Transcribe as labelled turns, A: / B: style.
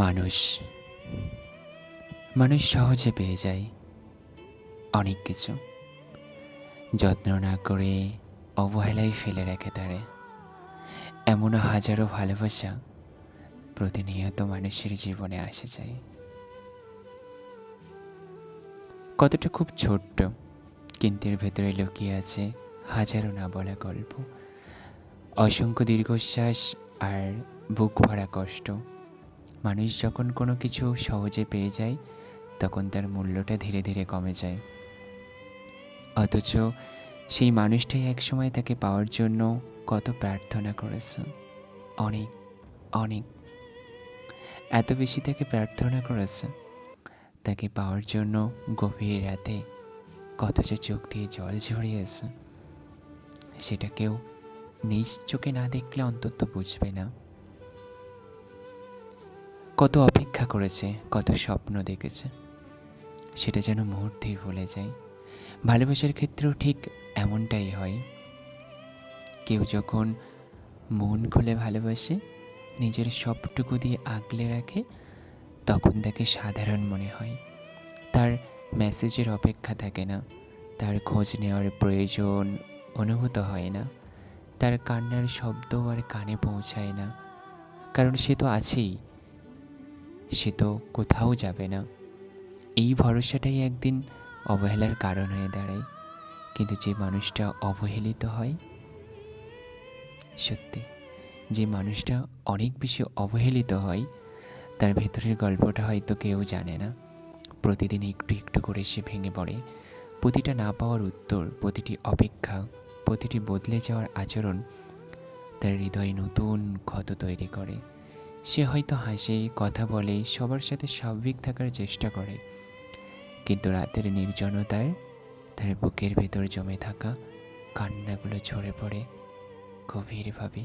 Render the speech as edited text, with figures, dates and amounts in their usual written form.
A: মানুষ মানুষ সহজে পেয়ে যায় অনেক কিছু, যত্ন না করে অবহেলায় ফেলে রেখে তারে। এমনও হাজারো ভালোবাসা প্রতিনিয়ত মানুষের জীবনে আসে যায়। কতটা খুব ছোট্ট, কিন্তু এর ভেতরে লুকিয়ে আছে হাজারো না বলা গল্প, অসংখ্য দীর্ঘশ্বাস আর বুক ভরা কষ্ট। মানুষ যখন কোনো কিছু সহজে পেয়ে যায়, তখন তার মূল্যটা ধীরে ধীরে কমে যায়। অথচ সেই মানুষটাই একসময় তাকে পাওয়ার জন্য কত প্রার্থনা করেছে, অনেক অনেক, এত বেশি তাকে প্রার্থনা করেছে, তাকে পাওয়ার জন্য গভীর রাতে কত যে চোখ দিয়ে জল ঝরিয়েছে, সেটা কেউ নিজ চোখে না দেখলে অন্তত বুঝবে না। কত অপেক্ষা করেছে, কত স্বপ্ন দেখেছে, সেটা যেন মুহূর্তেই ভুলে যায়। ভালোবাসার ক্ষেত্রেও ঠিক এমনটাই হয়। কেউ যখন মন খুলে ভালোবাসে, নিজের সবটুকু দিয়ে আগলে রাখে, তখন তাকে সাধারণ মনে হয়। তার মেসেজের অপেক্ষা থাকে না, তার খোঁজ নেওয়ার প্রয়োজন অনুভূত হয় না, তার কান্নার শব্দ আর কানে পৌঁছায় না, কারণ সে তো আছেই, সে তো কোথাও যাবে না। এই ভরসাটাই একদিন অবহেলার কারণ হয়ে দাঁড়ায়। কিন্তু যে মানুষটা অবহেলিত হয়, সত্যি যে মানুষটা অনেক বেশি অবহেলিত হয়, তার ভেতরের গল্পটা হয়তো কেউ জানে না। প্রতিদিন একটু একটু করে সে ভেঙে পড়ে। প্রতিটা না পাওয়ার উত্তর, প্রতিটি অপেক্ষা, প্রতিটি বদলে যাওয়ার আচরণ তার হৃদয়ে নতুন ক্ষত তৈরি করে। সে হয়তো হাসে, কথা বলে, সবার সাথে স্বাভাবিক থাকার চেষ্টা করে, কিন্তু রাতের নির্জনতায় তার বুকের ভেতর জমে থাকা কান্নাগুলো ঝরে পড়ে গভীরভাবে।